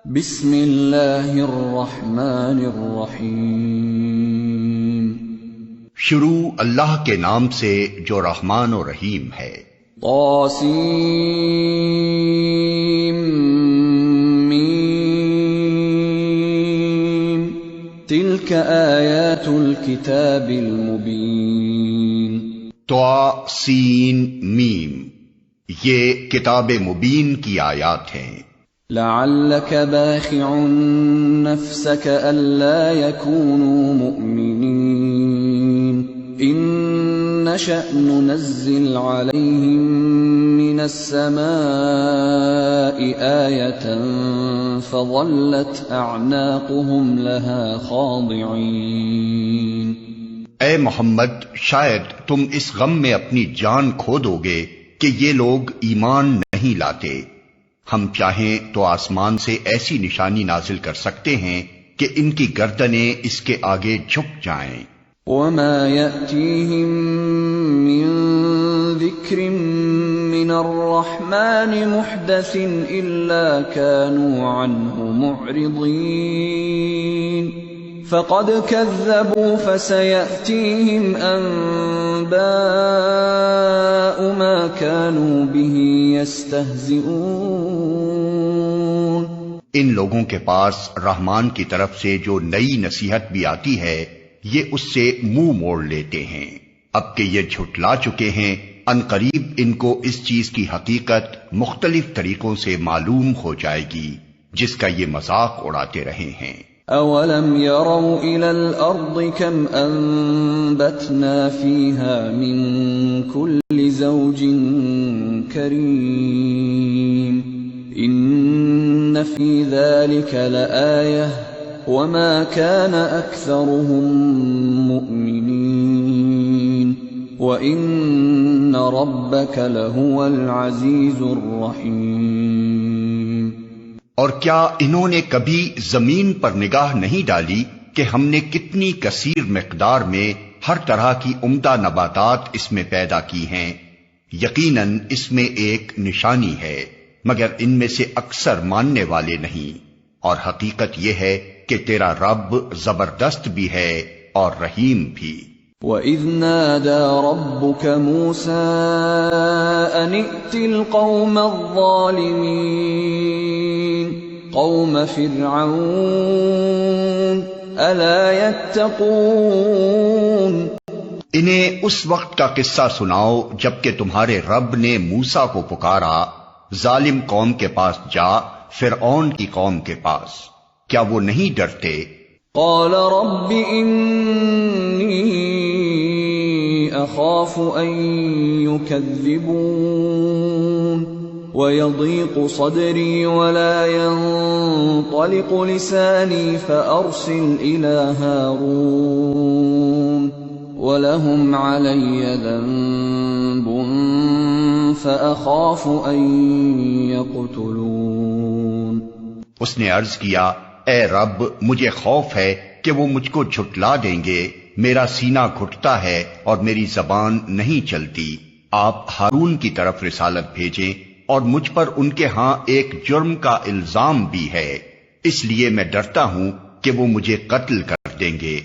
بسم اللہ الرحمن الرحیم۔ شروع اللہ کے نام سے جو رحمان و رحیم ہے۔ طاسیم میم تلک آیات الکتاب المبین۔ طا سین میم، یہ کتاب مبین کی آیات ہیں۔ لعلک باخع نفسک الا یکونوا مؤمنین ان نشأ ننزل علیہم من السماء آیۃ فظلت اعناقهم لها خاضعین۔ اے محمد، شاید تم اس غم میں اپنی جان کھو دو گے کہ یہ لوگ ایمان نہیں لاتے۔ ہم چاہیں تو آسمان سے ایسی نشانی نازل کر سکتے ہیں کہ ان کی گردنیں اس کے آگے جھک جائیں۔ وما يأتيهم من ذكر من الرحمن محدث إلا كانوا عنه معرضين فقد كذبوا فسيأتيهم أنباء ما كانوا به يستهزئون۔ ان لوگوں کے پاس رحمان کی طرف سے جو نئی نصیحت بھی آتی ہے یہ اس سے منہ موڑ لیتے ہیں۔ اب کہ یہ جھٹلا چکے ہیں، ان قریب ان کو اس چیز کی حقیقت مختلف طریقوں سے معلوم ہو جائے گی جس کا یہ مذاق اڑاتے رہے ہیں۔ اولم يروا الى الارض كم انبتنا فيها من كل زوج كريم ان في ذلك لآية وما كان اكثرهم مؤمنين وان ربك لهو العزيز الرحيم۔ اور کیا انہوں نے کبھی زمین پر نگاہ نہیں ڈالی کہ ہم نے کتنی کثیر مقدار میں ہر طرح کی عمدہ نباتات اس میں پیدا کی ہیں؟ یقیناً اس میں ایک نشانی ہے، مگر ان میں سے اکثر ماننے والے نہیں۔ اور حقیقت یہ ہے کہ تیرا رب زبردست بھی ہے اور رحیم بھی۔ وَإِذْ نَادَى رَبُّكَ مُوسَىٰ أَنِ ائْتِ الْقَوْمَ الظَّالِمِينَ قَوْمَ فِرْعَوْنَ أَلَا يَتَّقُونَ۔ انہیں اس وقت کا قصہ سناؤ جبکہ تمہارے رب نے موسیٰ کو پکارا، ظالم قوم کے پاس جا، فرعون کی قوم کے پاس، کیا وہ نہیں ڈرتے؟ قال رب انی اخاف ان يكذبون ويضيق صدري ولا ينطلق لساني فأرسل إلى هارون ولهم علي ذنب فأخاف أن يقتلون۔ اس نے عرض کیا، اے رب، مجھے خوف ہے کہ وہ مجھ کو جھٹلا دیں گے، میرا سینہ گھٹتا ہے اور میری زبان نہیں چلتی۔ آپ ہارون کی طرف رسالت بھیجیں، اور مجھ پر ان کے ہاں ایک جرم کا الزام بھی ہے، اس لیے میں ڈرتا ہوں کہ وہ مجھے قتل کر دیں گے۔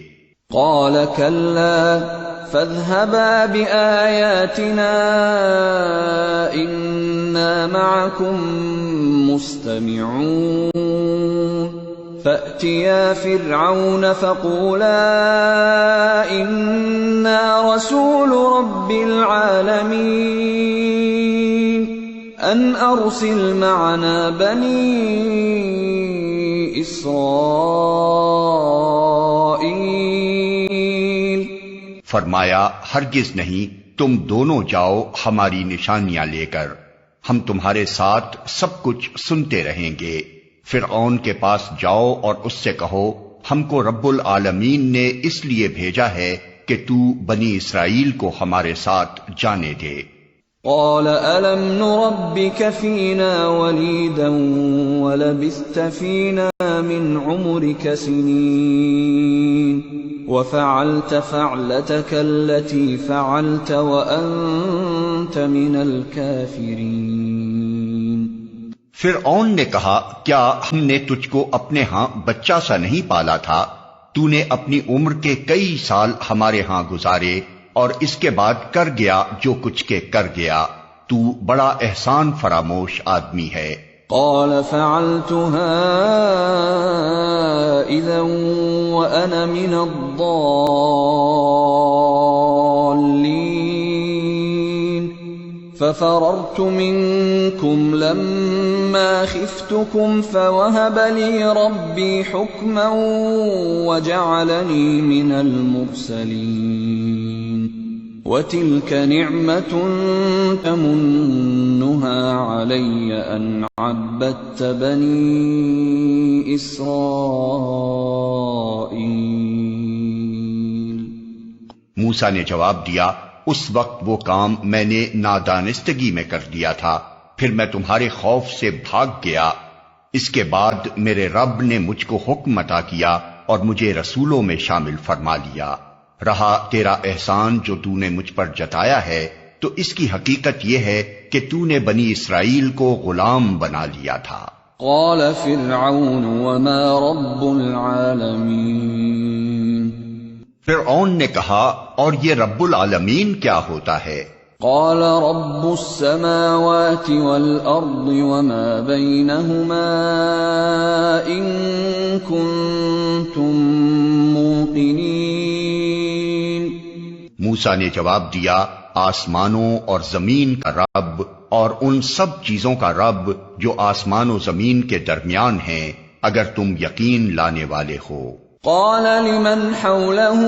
قال كلا فاذهبا بآياتنا إنا معكم مستمعون فأتيا فرعون فقولا إنا رسول رب العالمين أن أرسل معنا بني إسرائيل۔ فرمایا، ہرگز نہیں، تم دونوں جاؤ ہماری نشانیاں لے کر، ہم تمہارے ساتھ سب کچھ سنتے رہیں گے۔ فرعون کے پاس جاؤ اور اس سے کہو، ہم کو رب العالمین نے اس لیے بھیجا ہے کہ تو بنی اسرائیل کو ہمارے ساتھ جانے دے۔ قال ألم نربك فينا وليدا ولبثت فينا من عمرك سنين وفعلت فعلتك التي فعلت وأنت من الكافرين۔ فرعون نے کہا کیا ہم نے تجھ کو اپنے ہاں بچہ سا نہیں پالا تھا؟ تو نے اپنی عمر کے کئی سال ہمارے ہاں گزارے اور اس کے بعد کر گیا جو کچھ کے کر گیا، تو بڑا احسان فراموش آدمی ہے۔ قال فعلتها اذا وانا من الضالين ففررت منكم لما خفتكم فوهب لي ربي حكما وجعلني من المرسلين وَتِلْكَ نِعْمَةٌ تَمُنُّهَا عَلَيَّ أَنْ عَبَّدتَّ بَنِي إِسْرَائِيلَ۔ موسیٰ نے جواب دیا اس وقت وہ کام میں نے نادانستگی میں کر دیا تھا، پھر میں تمہارے خوف سے بھاگ گیا، اس کے بعد میرے رب نے مجھ کو حکم عطا کیا اور مجھے رسولوں میں شامل فرما لیا۔ رہا تیرا احسان جو تو نے مجھ پر جتایا ہے تو اس کی حقیقت یہ ہے کہ تو نے بنی اسرائیل کو غلام بنا لیا تھا۔ قال فرعون وما رب العالمین، فرعون نے کہا اور یہ رب العالمین کیا ہوتا ہے؟ قال رب السماوات والارض وما بينهما ان كنتم موقنين۔ موسیٰ نے جواب دیا آسمانوں اور زمین کا رب اور ان سب چیزوں کا رب جو آسمان و زمین کے درمیان ہیں، اگر تم یقین لانے والے ہو۔ قال لمن حوله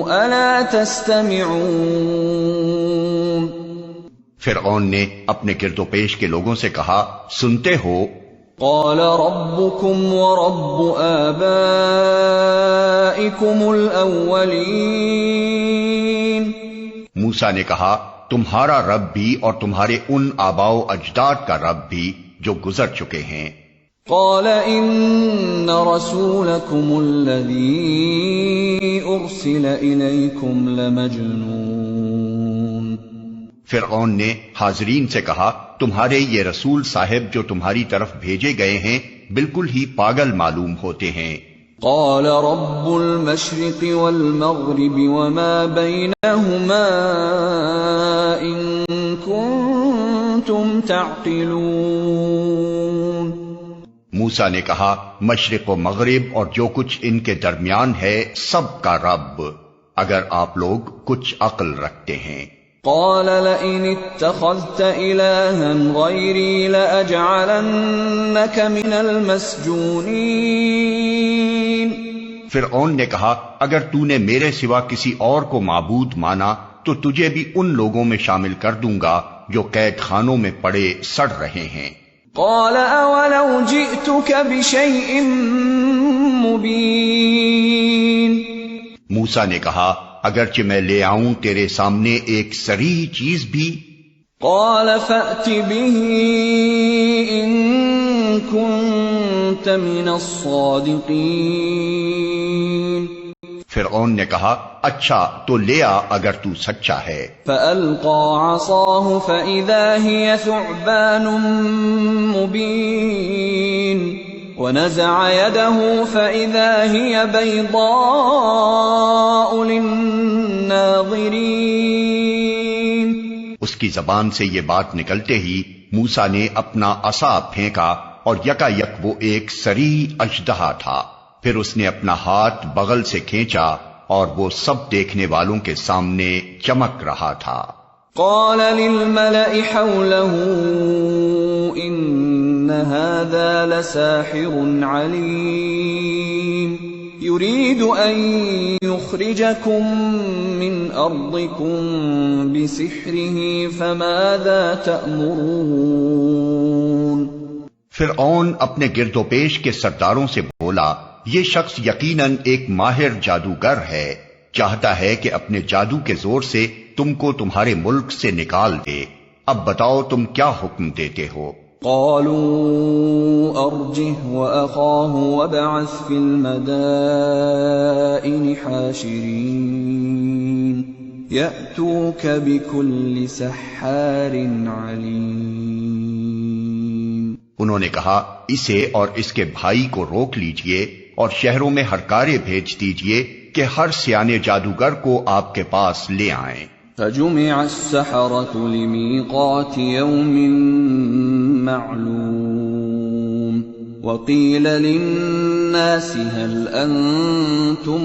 الا تستمعون، فرعون نے اپنے گرد و پیش کے لوگوں سے کہا سنتے ہو؟ قال ربكم ورب آبائكم الاولین، موسیٰ نے کہا تمہارا رب بھی اور تمہارے ان آباء و اجداد کا رب بھی جو گزر چکے ہیں۔ قال ان رسولكم الذي ارسل اليكم لمجنون، فرعون نے حاضرین سے کہا تمہارے یہ رسول صاحب جو تمہاری طرف بھیجے گئے ہیں بالکل ہی پاگل معلوم ہوتے ہیں۔ قال رب المشرق والمغرب وما بينهما ان كنتم تعقلون، موسیٰ نے کہا مشرق و مغرب اور جو کچھ ان کے درمیان ہے سب کا رب، اگر آپ لوگ کچھ عقل رکھتے ہیں۔ قال لئن اتخذت إلها غيري لأجعلنك من المسجونين، فرعون نے کہا اگر تو نے میرے سوا کسی اور کو معبود مانا تو تجھے بھی ان لوگوں میں شامل کر دوں گا جو قید خانوں میں پڑے سڑ رہے ہیں۔ قال اولو جئتك بشيء مبين، موسیٰ نے کہا اگرچہ میں لے آؤں تیرے سامنے ایک صریح چیز بھی۔ قال فأت به ان كنت من الصادقين، فرعون نے کہا اچھا تو لے آ اگر تو سچا ہے۔ فألقى عصاه فإذا هي ثعبان مبين ونزع يده فإذا هي بيضاء للناظرين، اس کی زبان سے یہ بات نکلتے ہی موسیٰ نے اپنا عصا پھینکا اور یکا یک وہ ایک صریح اژدہا تھا، پھر اس نے اپنا ہاتھ بغل سے کھینچا اور وہ سب دیکھنے والوں کے سامنے چمک رہا تھا۔ قال للملأ حوله ان هذا لساحر عليم يريد ان يخرجكم من ارضكم بسحره فماذا تأمرون، فرعون اپنے گرد و پیش کے سرداروں سے بولا یہ شخص یقیناً ایک ماہر جادوگر ہے، چاہتا ہے کہ اپنے جادو کے زور سے تم کو تمہارے ملک سے نکال دے، اب بتاؤ تم کیا حکم دیتے ہو؟ قالوا ارجه واخاه وابعث في المدائن حاشرين يأتوك بكل سحار عليم۔ انہوں نے کہا اسے اور اس کے بھائی کو روک لیجئے اور شہروں میں ہرکارے بھیج دیجئے کہ ہر سیانے جادوگر کو آپ کے پاس لے آئیں۔ فجمع السحرة لميقات يوم معلوم وقيل للناس هل أنتم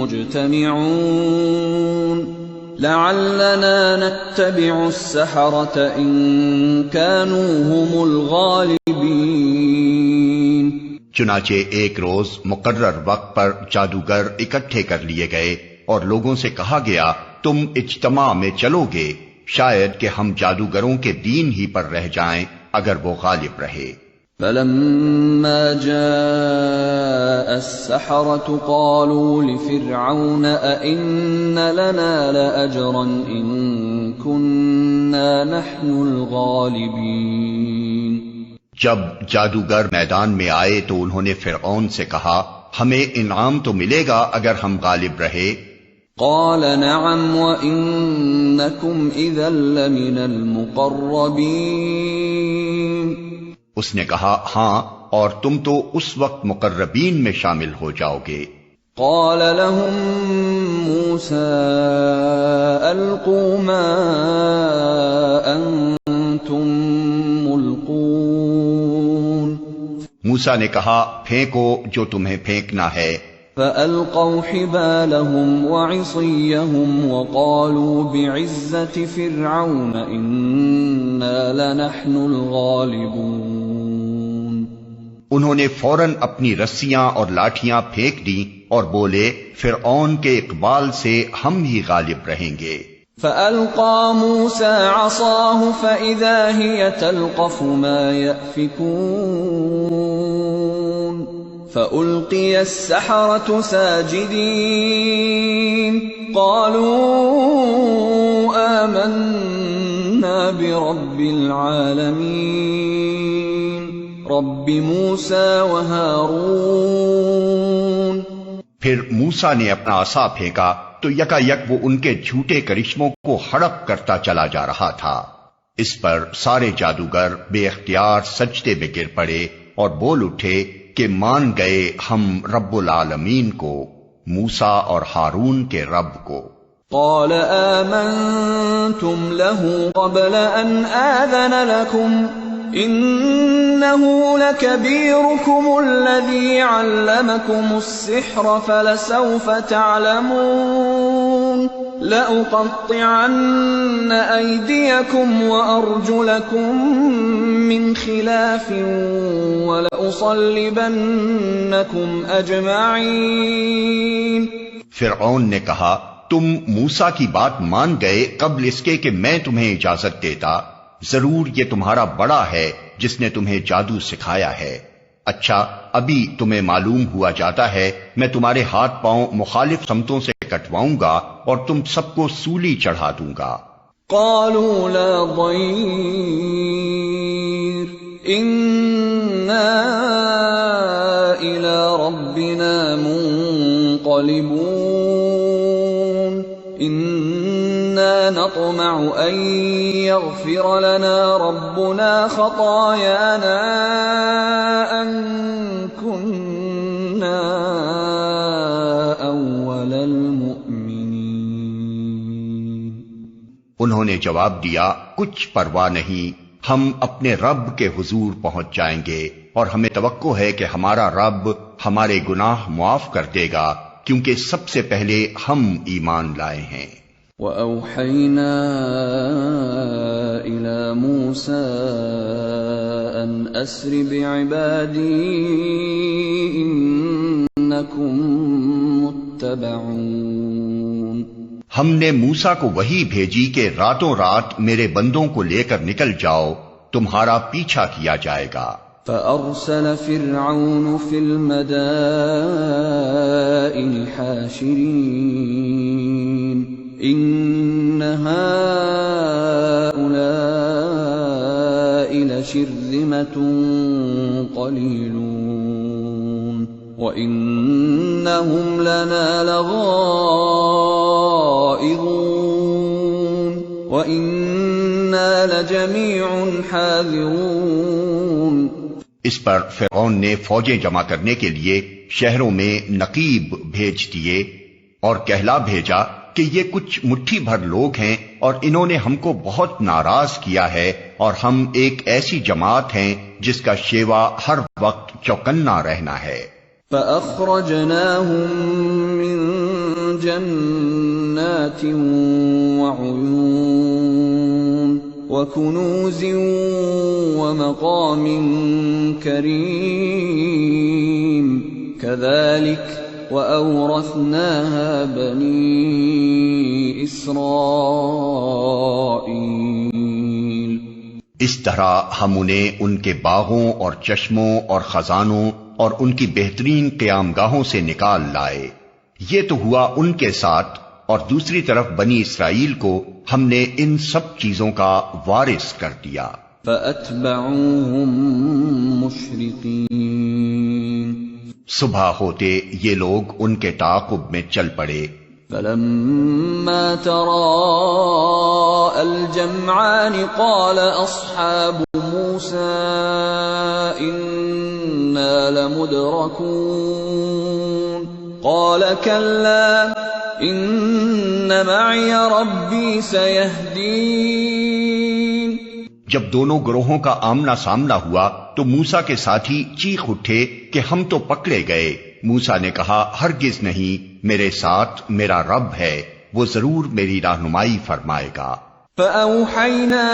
مجتمعون لعلنا نتبع السحرة إن كانوا هم الغالبين۔ چنانچہ ایک روز مقرر وقت پر جادوگر اکٹھے کر لیے گئے اور لوگوں سے کہا گیا تم اجتماع میں چلو گے، شاید کہ ہم جادوگروں کے دین ہی پر رہ جائیں اگر وہ غالب رہے۔ فلما جاء السحرة قالوا لفرعون أئن لنا لأجرا إن كنا نحن الغالبين۔ جب جادوگر میدان میں آئے تو انہوں نے فرعون سے کہا ہمیں انعام تو ملے گا اگر ہم غالب رہے۔ قال نعم وإنكم إذا لمن المقربين۔ اس نے کہا ہاں اور تم تو اس وقت مقربین میں شامل ہو جاؤ گے۔ قال لهم موسى ألقوا ما أنتم ملقون۔ موسیٰ نے کہا پھینکو جو تمہیں پھینکنا ہے۔ فألقوا حبالهم وعصيهم وقالوا بعزة فرعون إنا لنحن الغالبون۔ انہوں نے فوراً اپنی رسیاں اور لاٹھیاں پھینک دیں اور بولے فرعون کے اقبال سے ہم ہی غالب رہیں گے۔ فألقى موسى عصاه فإذا هي تلقف ما يأفكون فألقي السحرة ساجدين قالوا آمنا برب العالمين رب موسى وهارون۔ پھر موسیٰ نے اپنا عصا پھینکا تو یکا یک وہ ان کے جھوٹے کرشموں کو ہڑپ کرتا چلا جا رہا تھا۔ اس پر سارے جادوگر بے اختیار سجدے میں گر پڑے اور بول اٹھے کہ مان گئے ہم رب العالمین کو، موسیٰ اور ہارون کے رب کو۔ قال آمنتم له قبل ان آذن لكم إنه لكبيركم الذي علمكم السحر فلسوف تعلمون لأقطعن أيديكم وأرجلكم من خلاف ولأصلبنكم أجمعين۔ فرعون نے کہا تم موسیٰ کی بات مان گئے قبل اس کے کہ میں تمہیں اجازت دیتا، ضرور یہ تمہارا بڑا ہے جس نے تمہیں جادو سکھایا ہے۔ اچھا ابھی تمہیں معلوم ہوا جاتا ہے میں تمہارے ہاتھ پاؤں مخالف سمتوں سے کٹواؤں گا اور تم سب کو سولی چڑھا دوں گا۔ قالوا لا ضير إنا إلى ربنا منقلبون إنا نطمع أن يغفر لنا ربنا خطايانا أن كنا أول المؤمنين۔ انہوں نے جواب دیا کچھ پرواہ نہیں، ہم اپنے رب کے حضور پہنچ جائیں گے اور ہمیں توقع ہے کہ ہمارا رب ہمارے گناہ معاف کر دے گا کیونکہ سب سے پہلے ہم ایمان لائے ہیں۔ وَأَوْحَيْنَا إِلَى مُوسَىٰ أَنْ أَسْرِ بِعِبَادِي إِنَّكُمْ مُتَّبَعُونَ۔ ہم نے موسیٰ کو وحی بھیجی کہ راتوں رات میرے بندوں کو لے کر نکل جاؤ، تمہارا پیچھا کیا جائے گا۔ فأرسل فرعون في المدائن حاشرين إن هؤلاء لشرذمة قليلون وإنهم لنا لغائظون وإنا إِنَّا لَجَمِيعٌ حَاذِرُونَ۔ اس پر فرعون نے فوجیں جمع کرنے کے لیے شہروں میں نقیب بھیج دیے اور کہلا بھیجا کہ یہ کچھ مٹھی بھر لوگ ہیں اور انہوں نے ہم کو بہت ناراض کیا ہے، اور ہم ایک ایسی جماعت ہیں جس کا شیوا ہر وقت چوکنا رہنا ہے۔ فَأَخْرَجْنَاهُمْ مِنْ جَنَّاتٍ وَعُيُونٍ وَكُنُوزٍ وَمَقَامٍ كَرِيمٍ كَذَلِكَ وَأَوْرَثْنَاهَا بَنِي إِسْرَائِيلَ۔ اس طرح ہم انہیں ان کے باغوں اور چشموں اور خزانوں اور ان کی بہترین قیام گاہوں سے نکال لائے۔ یہ تو ہوا ان کے ساتھ، اور دوسری طرف بنی اسرائیل کو ہم نے ان سب چیزوں کا وارث کر دیا۔ فَأَتْبَعُوهُمْ مُشْرِقِينَ۔ صبح ہوتے یہ لوگ ان کے تعاقب میں چل پڑے۔ فَلَمَّا تَرَاءَى الْجَمْعَانِ قَالَ أَصْحَابُ مُوسَىٰ إِنَّا لَمُدْرَكُونَ قَالَ كَلَّا إِنَّ مَعِيَ رَبِّي سَيَهْدِينِ۔ جب دونوں گروہوں کا آمنا سامنا ہوا تو موسیٰ کے ساتھی چیخ اٹھے کہ ہم تو پکڑے گئے۔ موسیٰ نے کہا ہرگز نہیں، میرے ساتھ میرا رب ہے، وہ ضرور میری رہنمائی فرمائے گا۔ فَأَوْحَيْنَا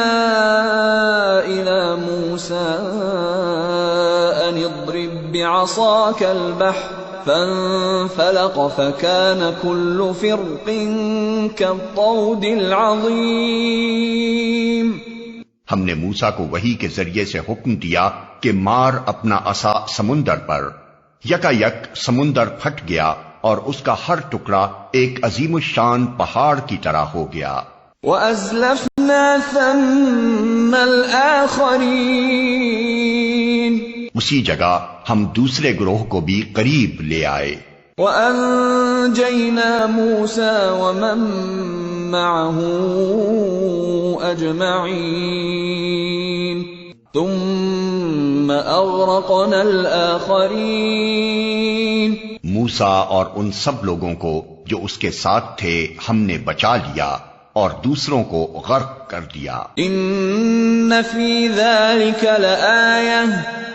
إِلَى مُوسَىٰ أَنِ اضْرِب بِّعَصَاكَ الْبَحْرَ فَانفَلَقَ فَكَانَ كُلُّ فِرْقٍ كَالطَّوْدِ الْعَظِيمِ۔ ہم نے موسیٰ کو وحی کے ذریعے سے حکم دیا کہ مار اپنا عصا سمندر پر، یکا یک سمندر پھٹ گیا اور اس کا ہر ٹکڑا ایک عظیم الشان پہاڑ کی طرح ہو گیا۔ وَأَزْلَفْنَا ثَمَّ الْآخَرِينَ۔ اسی جگہ ہم دوسرے گروہ کو بھی قریب لے آئے۔ وَأَنجَيْنَا مُوسَىٰ وَمَن مَّعَهُ أَجْمَعِينَ ثُمَّ أَغْرَقْنَا الْآخَرِينَ۔ موسیٰ اور ان سب لوگوں کو جو اس کے ساتھ تھے ہم نے بچا لیا اور دوسروں کو غرق کر دیا۔ إِنَّ فِي ذَلِكَ لَآيَةً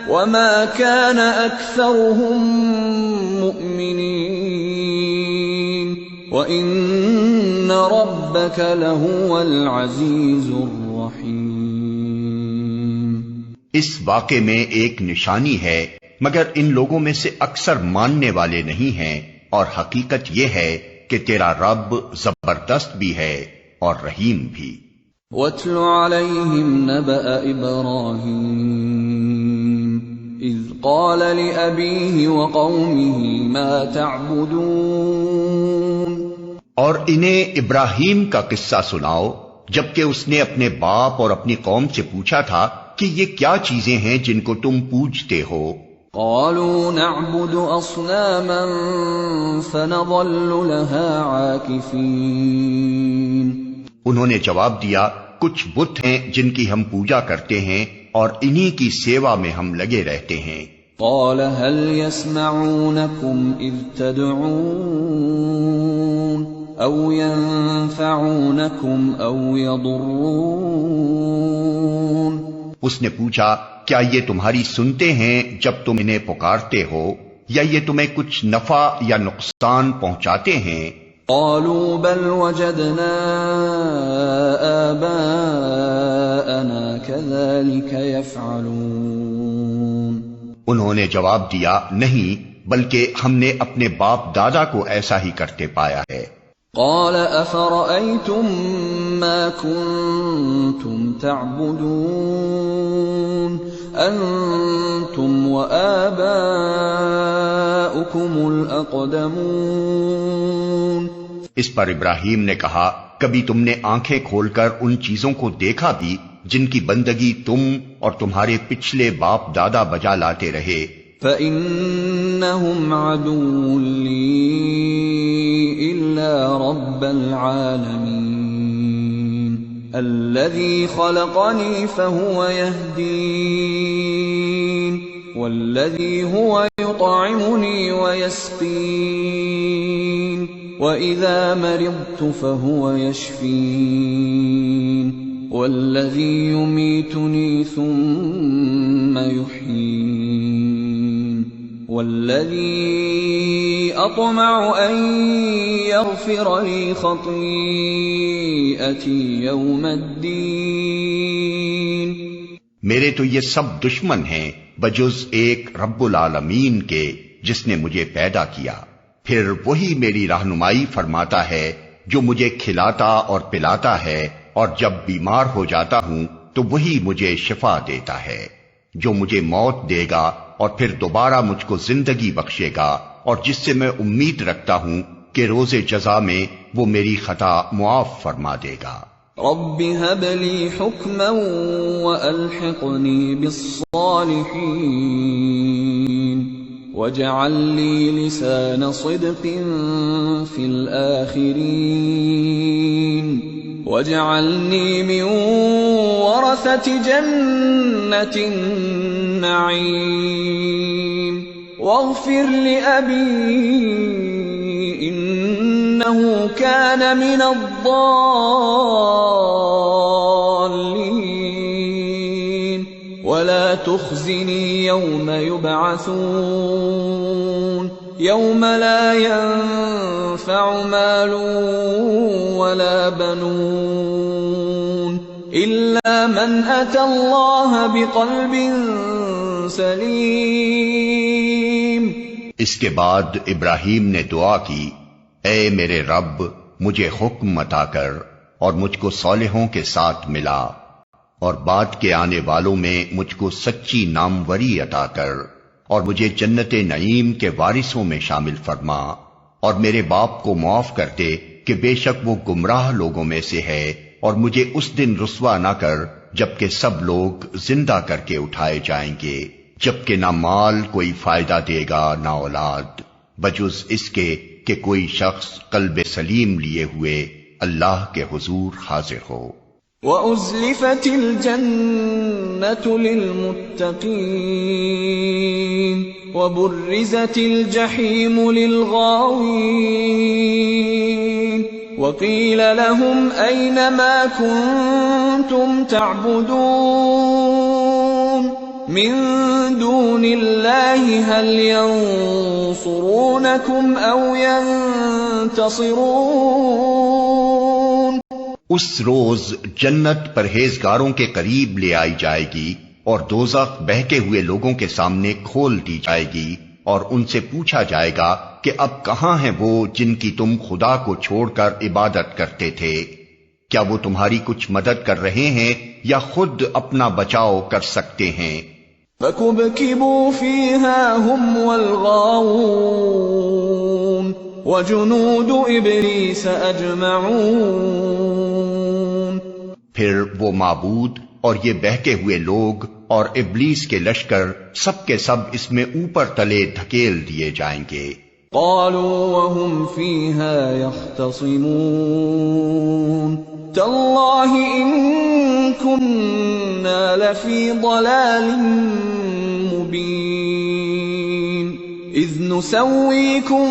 وَمَا كَانَ أَكْثَرُهُم مُؤْمِنِينَ وَإِنَّ رَبَّكَ لَهُوَ الْعَزِيزُ الرَّحِيمُ۔ اس واقعے میں ایک نشانی ہے، مگر ان لوگوں میں سے اکثر ماننے والے نہیں ہیں، اور حقیقت یہ ہے کہ تیرا رب زبردست بھی ہے اور رحیم بھی۔ وَاتْلُ عَلَيْهِمْ نَبَأَ إِبْرَاهِيمَ إِذْ قَالَ لِأَبِيهِ وَقَوْمِهِ مَا تَعْبُدُونَ۔ اور انہیں ابراہیم کا قصہ سناؤ جبکہ اس نے اپنے باپ اور اپنی قوم سے پوچھا تھا کہ یہ کیا چیزیں ہیں جن کو تم پوجتے ہو؟ قالوا نعبد اصناما فنظل لها عاكفين۔ انہوں نے جواب دیا کچھ بت ہیں جن کی ہم پوجا کرتے ہیں اور انہی کی سیوا میں ہم لگے رہتے ہیں۔ قال هل يسمعونكم اذ تدعون او ينفعونكم او يضرون۔ اس نے پوچھا کیا یہ تمہاری سنتے ہیں جب تم انہیں پکارتے ہو، یا یہ تمہیں کچھ نفع یا نقصان پہنچاتے ہیں؟ قالوا بل وجدنا آباءنا كذلك يفعلون۔ انہوں نے جواب دیا نہیں، بلکہ ہم نے اپنے باپ دادا کو ایسا ہی کرتے پایا ہے۔ قال أفرأيتم ما كنتم تعبدون أنتم وآباؤكم الأقدمون۔ اس پر ابراہیم نے کہا کبھی تم نے آنکھیں کھول کر ان چیزوں کو دیکھا بھی جن کی بندگی تم اور تمہارے پچھلے باپ دادا بجا لاتے رہے؟ فَإِنَّهُمْ عَدُوٌّ لِّي إِلَّا رَبَّ الْعَالَمِينَ الذي خلقني فهو يهدين والذي هو يطعمني ويسقين وإذا مرضت فهو يشفين والذي يميتني ثم يحيين والذي أطمع أن يغفر لي خطيئتي يوم الدين. میرے تو یہ سب دشمن ہیں بجز ایک رب العالمین کے جس نے مجھے پیدا کیا، پھر وہی میری رہنمائی فرماتا ہے، جو مجھے کھلاتا اور پلاتا ہے، اور جب بیمار ہو جاتا ہوں تو وہی مجھے شفا دیتا ہے، جو مجھے موت دے گا اور پھر دوبارہ مجھ کو زندگی بخشے گا، اور جس سے میں امید رکھتا ہوں کہ روز جزا میں وہ میری خطا معاف فرما دے گا. رب هب لي حكما وألحقني بالصالحين واجعل لي لسان صدق في الآخرين واجعلني من ورثة جنة النعيم واغفر لأبي إنه كان من الضالين ولا تخزني يوم يبعثون يوم لا ينفع مال ولا بنون إلا من أتى الله بقلب سليم. اس کے بعد ابراہیم نے دعا کی، اے میرے رب مجھے حکم عطا کر اور مجھ کو صالحوں کے ساتھ ملا، اور بعد کے آنے والوں میں مجھ کو سچی ناموری عطا کر، اور مجھے جنت نعیم کے وارثوں میں شامل فرما، اور میرے باپ کو معاف کر دے کہ بے شک وہ گمراہ لوگوں میں سے ہے، اور مجھے اس دن رسوا نہ کر جبکہ سب لوگ زندہ کر کے اٹھائے جائیں گے، جبکہ نہ مال کوئی فائدہ دے گا نہ اولاد، بجز اس کے کہ کوئی شخص قلب سلیم لیے ہوئے اللہ کے حضور حاضر ہو. وَأُزْلِفَتِ الْجَنَّةُ لِلْمُتَّقِينَ وَبُرِّزَتِ الْجَحِيمُ لِلْغَاوِينَ وَقِيلَ لَهُمْ أَيْنَ مَا كُنتُمْ تَعْبُدُونَ من دون اللہ هل ينصرونکم او ینتصرون. اس روز جنت پرہیزگاروں کے قریب لے آئی جائے گی اور دوزخ بہکے ہوئے لوگوں کے سامنے کھول دی جائے گی، اور ان سے پوچھا جائے گا کہ اب کہاں ہیں وہ جن کی تم خدا کو چھوڑ کر عبادت کرتے تھے؟ کیا وہ تمہاری کچھ مدد کر رہے ہیں یا خود اپنا بچاؤ کر سکتے ہیں؟ فَكُبْكِبُوا فِيهَا هُمْ وَالْغَاوُونَ وَجُنُودُ إِبْلِيسَ أَجْمَعُونَ. پھر وہ معبود اور یہ بہکے ہوئے لوگ اور ابلیس کے لشکر سب کے سب اس میں اوپر تلے دھکیل دیے جائیں گے. قالوا وهم فيها يختصمون تالله إن كنا لفي ضلال مبين إذ نسويكم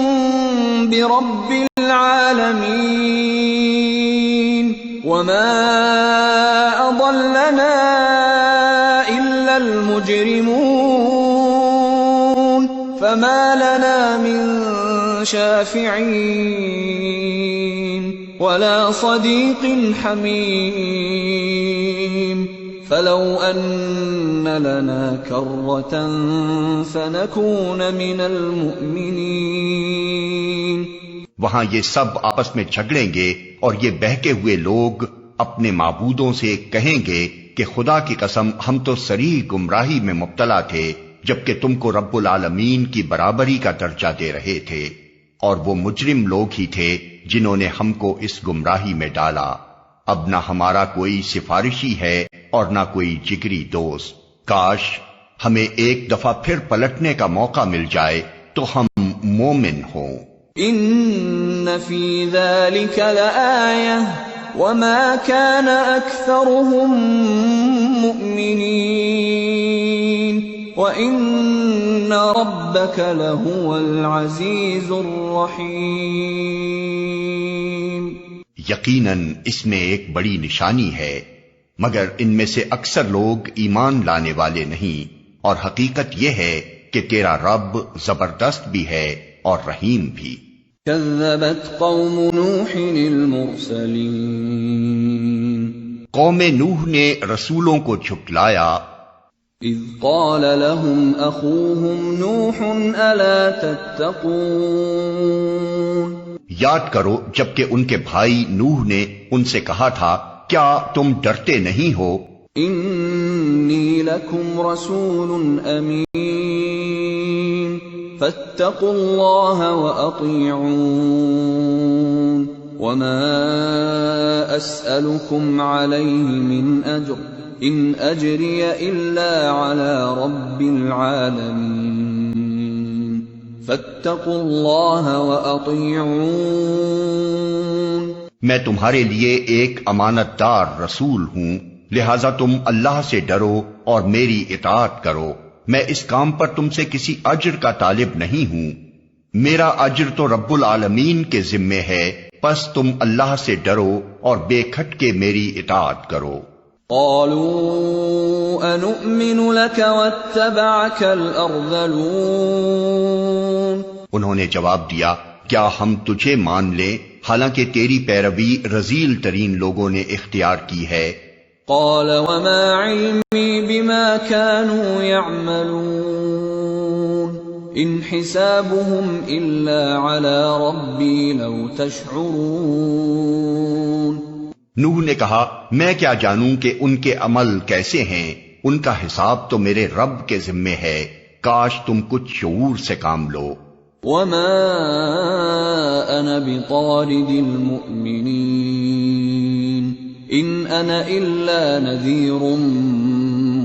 برب العالمين وما أضلنا إلا المجرمون فما لنا من شافعين ولا صديق حميم فلو أن لنا كرة فنكون من المؤمنين. وہاں یہ سب آپس میں جھگڑیں گے اور یہ بہکے ہوئے لوگ اپنے معبودوں سے کہیں گے کہ خدا کی قسم ہم تو صریح گمراہی میں مبتلا تھے جبکہ تم کو رب العالمین کی برابری کا درجہ دے رہے تھے، اور وہ مجرم لوگ ہی تھے جنہوں نے ہم کو اس گمراہی میں ڈالا. اب نہ ہمارا کوئی سفارشی ہے اور نہ کوئی جگری دوست. کاش ہمیں ایک دفعہ پھر پلٹنے کا موقع مل جائے تو ہم مومن ہوں. ان فی ذلک لآیہ وما كان أكثرهم مؤمنين وإن ربك لهو العزيز الرحيم. یقیناً اس میں ایک بڑی نشانی ہے، مگر ان میں سے اکثر لوگ ایمان لانے والے نہیں، اور حقیقت یہ ہے کہ تیرا رب زبردست بھی ہے اور رحیم بھی. كذبت قوم نوح المرسلين. قوم نوح نے رسولوں کو جھٹلایا. اذ قال لهم اخوهم نوح الا تتقون. یاد کرو جبکہ ان کے بھائی نوح نے ان سے کہا تھا کیا تم ڈرتے نہیں ہو؟ انی لکم رسول امین فاتقوا اللہ واطیعون وما اسألکم علیہ من اجر ان اجری الا علی رب العالمین فاتقوا اللہ واطیعون. میں تمہارے لیے ایک امانت دار رسول ہوں، لہذا تم اللہ سے ڈرو اور میری اطاعت کرو. میں اس کام پر تم سے کسی اجر کا طالب نہیں ہوں، میرا اجر تو رب العالمین کے ذمے ہے، پس تم اللہ سے ڈرو اور بے کھٹ کے میری اطاعت کرو. قالوا انؤمن لك واتبعك الارذلون. انہوں نے جواب دیا کیا ہم تجھے مان لیں حالانکہ تیری پیروی رذیل ترین لوگوں نے اختیار کی ہے. قال وما علمی بما كانوا يعملون ان حسابهم الا على ربي لو تشعرون. نوح نے کہا میں کیا جانوں کہ ان کے عمل کیسے ہیں، ان کا حساب تو میرے رب کے ذمے ہے، کاش تم کچھ شعور سے کام لو. وما انا بطارد المؤمنین ان انا الا نذیر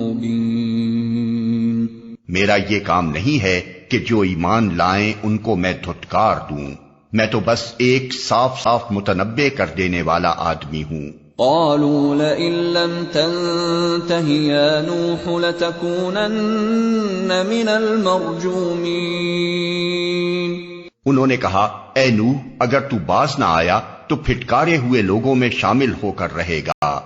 مبین. میرا یہ کام نہیں ہے کہ جو ایمان لائیں ان کو میں دھتکار دوں، میں تو بس ایک صاف صاف متنبع کر دینے والا آدمی ہوں. قالوا لئن لم تنته يا نوح لتكونن من المرجومين. انہوں نے کہا اے نوح اگر تو باز نہ آیا تو پھٹکارے ہوئے لوگوں میں شامل ہو کر رہے گا.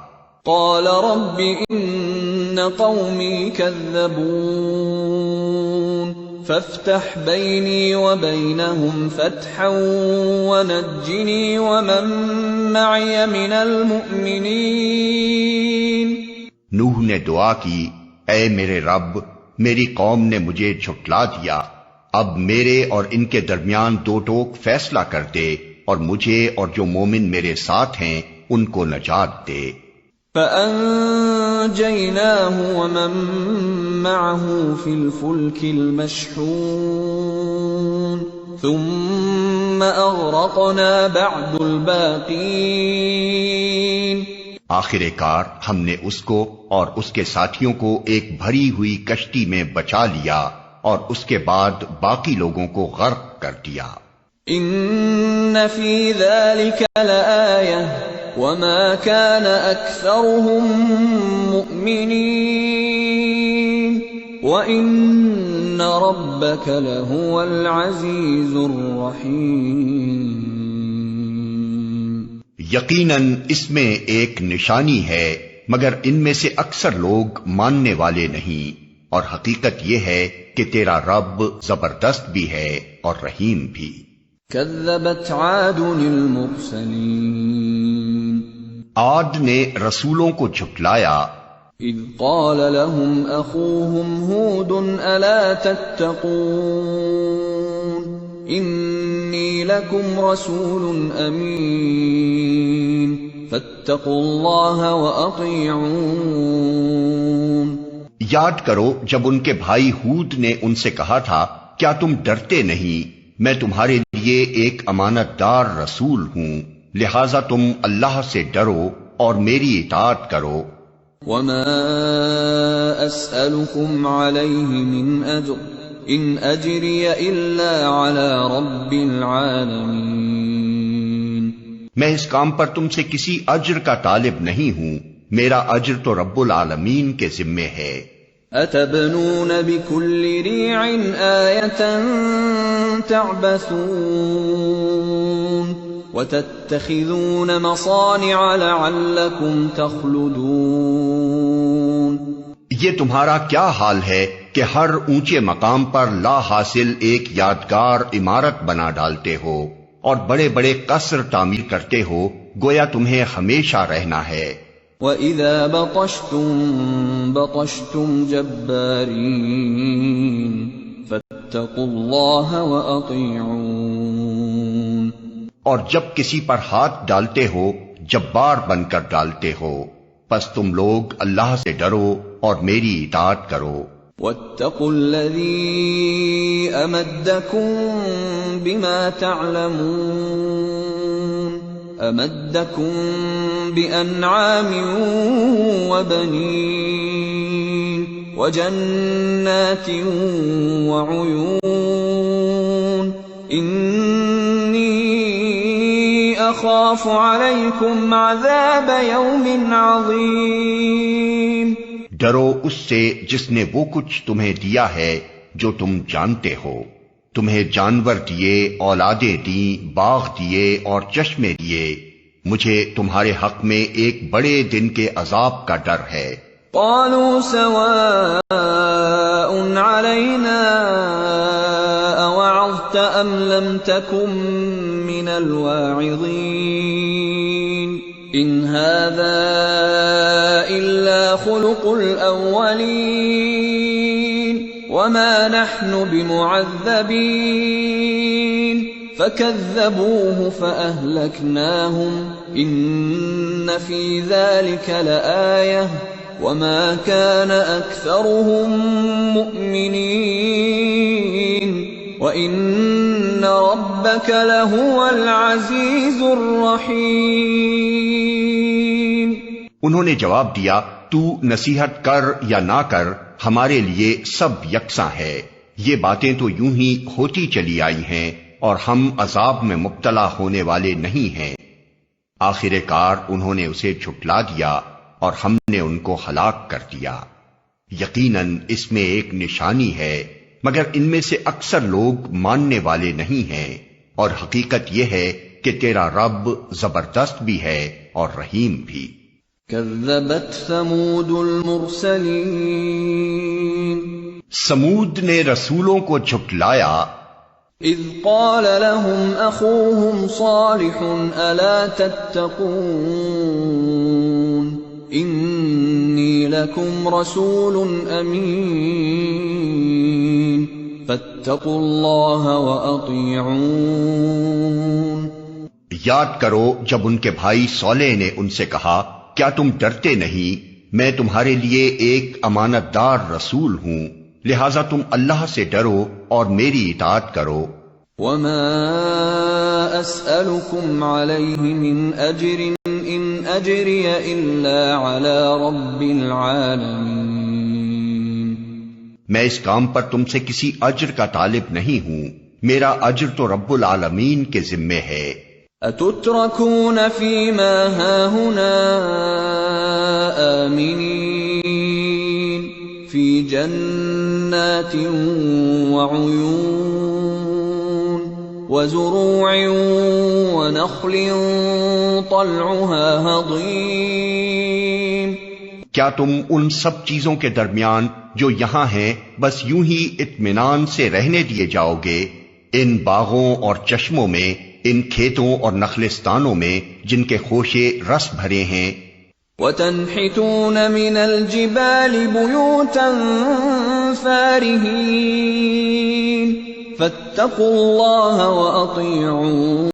قال رب ان قومي كذبون فافتح بيني وبينهم فتحا ونجني ومن معي من المؤمنين. نوح نے دعا کی اے میرے رب میری قوم نے مجھے جھٹلا دیا، اب میرے اور ان کے درمیان دو ٹوک فیصلہ کر دے اور مجھے اور جو مومن میرے ساتھ ہیں ان کو نجات دے. فَأَنجَيْنَاهُ وَمَن مَّعَهُ فِي الْفُلْكِ الْمَشْحُونِ ثُمَّ أَغْرَقْنَا بَعْدُ الْبَاقِينَ. آخر کار ہم نے اس کو اور اس کے ساتھیوں کو ایک بھری ہوئی کشتی میں بچا لیا اور اس کے بعد باقی لوگوں کو غرق کر دیا. ان فی ذلک لآیہ وما كان اکثرهم مؤمنین وان ربک لہو العزیز الرحیم. یقیناً اس میں ایک نشانی ہے مگر ان میں سے اکثر لوگ ماننے والے نہیں، اور حقیقت یہ ہے کہ تیرا رب زبردست بھی ہے اور رحیم بھی. كذبت عاد المرسلين. عاد نے رسولوں کو جھٹلایا. اذ قال لهم اخوهم هود الا تتقون انی لکم رسول امین فاتقوا اللہ واطیعون. یاد کرو جب ان کے بھائی ہود نے ان سے کہا تھا کیا تم ڈرتے نہیں، میں تمہارے لیے ایک امانت دار رسول ہوں، لہذا تم اللہ سے ڈرو اور میری اطاعت کرو. وما اسألكم علیہ من اجر ان اجری الا علی رب العالمین. میں اس کام پر تم سے کسی اجر کا طالب نہیں ہوں، میرا اجر تو رب العالمین کے ذمے ہے۔ أتبنون بكل ريع آية تعبثون وتتخذون مصانع لعلكم تخلدون۔ یہ تمہارا کیا حال ہے کہ ہر اونچے مقام پر لا حاصل ایک یادگار عمارت بنا ڈالتے ہو اور بڑے بڑے قصر تعمیر کرتے ہو، گویا تمہیں ہمیشہ رہنا ہے۔ وَإِذَا بَطَشْتُمْ بَطَشْتُمْ جَبَّارِينَ فَاتَّقُوا اللَّهَ وَأَطِيعُونَ۔ اور جب کسی پر ہاتھ ڈالتے ہو جبار بن کر ڈالتے ہو، پس تم لوگ اللہ سے ڈرو اور میری اطاعت کرو۔ وَاتَّقُوا الَّذِي أَمَدَّكُم بِمَا تَعْلَمُونَ أَمَدَّكُم بِأَنْعَامٍ وَبَنِينَ وَجَنَّاتٍ وَعُيُونٍ إِنِّي أَخَافُ عَلَيْكُمْ عَذَابَ يَوْمٍ عَظِيمٍ۔ ڈرو اس سے جس نے وہ کچھ تمہیں دیا ہے جو تم جانتے ہو، تمہیں جانور دیے، اولادیں دیں، باغ دیے اور چشمے دیے، مجھے تمہارے حق میں ایک بڑے دن کے عذاب کا ڈر ہے۔ قالوا سواء علينا أوعظت أم لم تكن من الواعظين إن هذا إلا خلق الأولين وما نحن بمعذبين فكذبوه فأهلكناهم إن في ذلك لآية وما كان أكثرهم مؤمنين وَإِنَّ رَبَّكَ لَهُوَ الْعَزِيزُ الرَّحِيمُ۔ انہوں نے جواب دیا، تو نصیحت کر یا نہ کر ہمارے لیے سب یکساں ہے، یہ باتیں تو یوں ہی ہوتی چلی آئی ہیں اور ہم عذاب میں مبتلا ہونے والے نہیں ہیں۔ آخر کار انہوں نے اسے جھٹلا دیا اور ہم نے ان کو ہلاک کر دیا۔ یقیناً اس میں ایک نشانی ہے، مگر ان میں سے اکثر لوگ ماننے والے نہیں ہیں، اور حقیقت یہ ہے کہ تیرا رب زبردست بھی ہے اور رحیم بھی۔ کذبت ثمود المرسلین، سمود نے رسولوں کو جھٹلایا۔ اذ قال لهم اخوهم صالح الا تتقون انی لکم رسول امین فاتقوا اللہ وَأَطِيعُونَ۔ یاد کرو جب ان کے بھائی صالح نے ان سے کہا، کیا تم ڈرتے نہیں؟ میں تمہارے لیے ایک امانت دار رسول ہوں، لہذا تم اللہ سے ڈرو اور میری اطاعت کرو۔ وما اسألكم علیہ من اجر ان اجری الا علی رب العالمین۔ میں اس کام پر تم سے کسی اجر کا طالب نہیں ہوں، میرا اجر تو رب العالمین کے ذمے ہے۔ اتترکون فیما ہاہنا آمنین فی جنات وعیون وزروع ونخل طلعها ہضیم۔ کیا تم ان سب چیزوں کے درمیان جو یہاں ہیں بس یوں ہی اطمینان سے رہنے دیے جاؤ گے؟ ان باغوں اور چشموں میں، ان کھیتوں اور نخلستانوں میں جن کے خوشے رس بھرے ہیں۔ وَتَنْحِتُونَ مِنَ الْجِبَالِ بُيُوتًا فَارِهِينَ فَاتَّقُوا اللَّهَ وَأَطِيعُونَ۔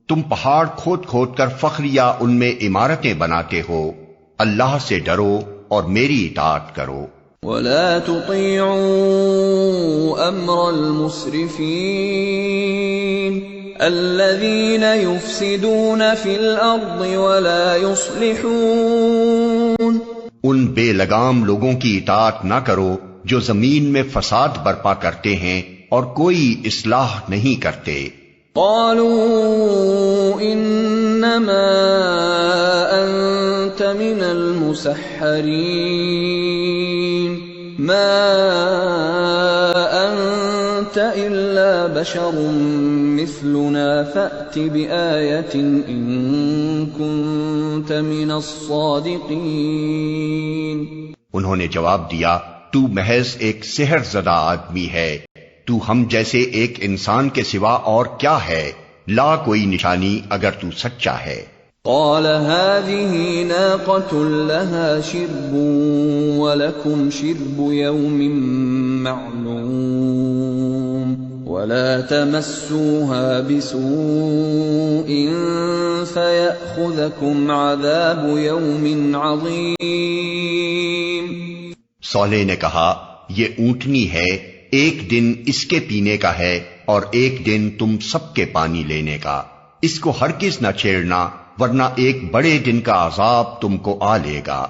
تم پہاڑ کھود کھود کر فخریہ ان میں عمارتیں بناتے ہو، اللہ سے ڈرو اور میری اطاعت کرو۔ وَلَا تُطِيعُوا أَمْرَ الْمُسْرِفِينَ الَّذِينَ يُفْسِدُونَ فِي الْأَرْضِ وَلَا يُصْلِحُونَ۔ ان بے لگام لوگوں کی اطاعت نہ کرو جو زمین میں فساد برپا کرتے ہیں اور کوئی اصلاح نہیں کرتے۔ قالوا انما انت من المسحرين ما انت الا بشر مثلنا فأت بآية ان كنت من الصادقين۔ انہوں نے جواب دیا، تو محض ایک سحر زدہ آدمی ہے، تو ہم جیسے ایک انسان کے سوا اور کیا ہے، لا کوئی نشانی اگر تو سچا ہے۔ قال هذه ناقة لها شرب ولكم شرب يوم معلوم ولا تمسوها بسوء فيأخذكم عذاب يوم عظيم۔ صالح نے کہا، یہ اونٹنی ہے، ایک دن اس کے پینے کا ہے اور ایک دن تم سب کے پانی لینے کا، اس کو ہرگز نہ چھیڑنا ورنہ ایک بڑے دن کا عذاب تم کو آ لے گا۔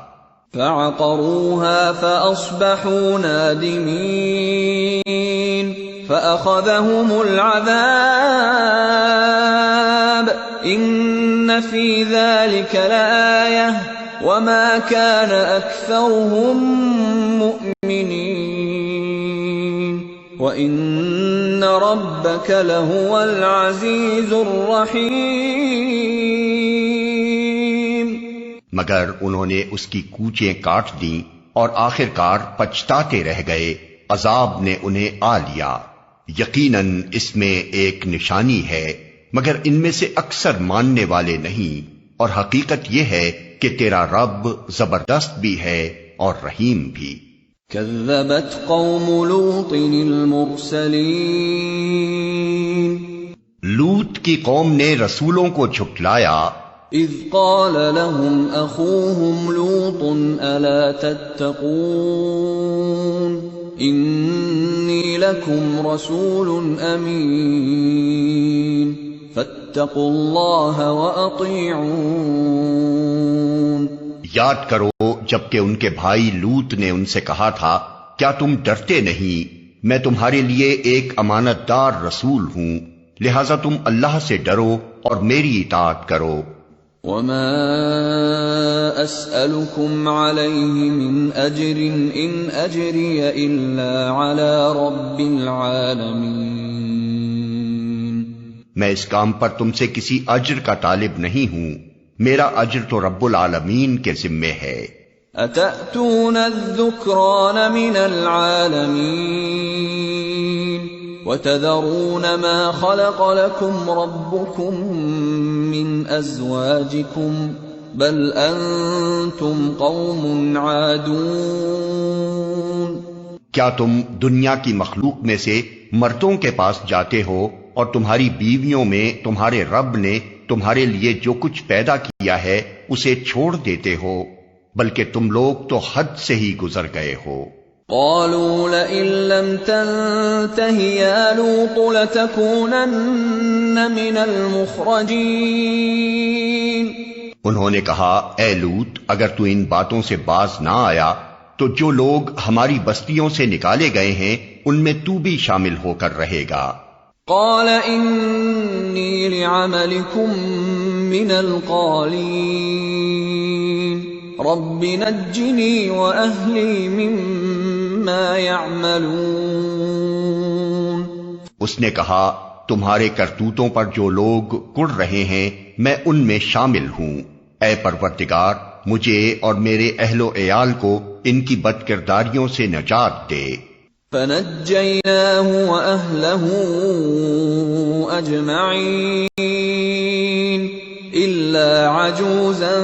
فعقروها فأصبحوا نادمين فأخذهم العذاب إن في ذلك لآية وما كان أكثرهم مؤمنين وإن ربك لهو العزيز الرحيم۔ مگر انہوں نے اس کی کوچیں کاٹ دیں اور آخر کار پچھتاتے رہ گئے، عذاب نے انہیں آ لیا۔ یقیناً اس میں ایک نشانی ہے مگر ان میں سے اکثر ماننے والے نہیں، اور حقیقت یہ ہے کہ تیرا رب زبردست بھی ہے اور رحیم بھی۔ كذبت قوم لوط المرسلين۔ لوط کی قوم نے رسولوں کو جھٹلایا، اذ قال لهم اخوهم لوط الا تتقون انی لکم رسول امین فاتقوا اللہ واطیعون۔ یاد کرو جبکہ ان کے بھائی لوط نے ان سے کہا تھا، کیا تم ڈرتے نہیں؟ میں تمہارے لیے ایک امانت دار رسول ہوں، لہذا تم اللہ سے ڈرو اور میری اطاعت کرو۔ وما اسألكم عليه من اجر ان اجري الا على رب العالمين۔ میں اس کام پر تم سے کسی اجر کا طالب نہیں ہوں، میرا اجر تو رب العالمین کے ذمے ہے۔ اتأتون الذکران من العالمین وتذرون ما خلق لكم ربكم من ازواجكم بل انتم قوم عادون۔ کیا تم دنیا کی مخلوق میں سے مردوں کے پاس جاتے ہو اور تمہاری بیویوں میں تمہارے رب نے تمہارے لیے جو کچھ پیدا کیا ہے اسے چھوڑ دیتے ہو، بلکہ تم لوگ تو حد سے ہی گزر گئے ہو۔ قالوا لئن لم تنته يا لوط لتكونن من المخرجين۔ انہوں نے کہا، اے لوط اگر تو ان باتوں سے باز نہ آیا تو جو لوگ ہماری بستیوں سے نکالے گئے ہیں ان میں تو بھی شامل ہو کر رہے گا۔ قال انی لعملکم من القالین رب نجنی واہلی مما یعملون۔ اس نے کہا، تمہارے کرتوتوں پر جو لوگ کڑ رہے ہیں میں ان میں شامل ہوں، اے پروردگار مجھے اور میرے اہل و عیال کو ان کی بدکرداریوں سے نجات دے۔ فنجیناہ وأہلہ اجمعین الا عجوزا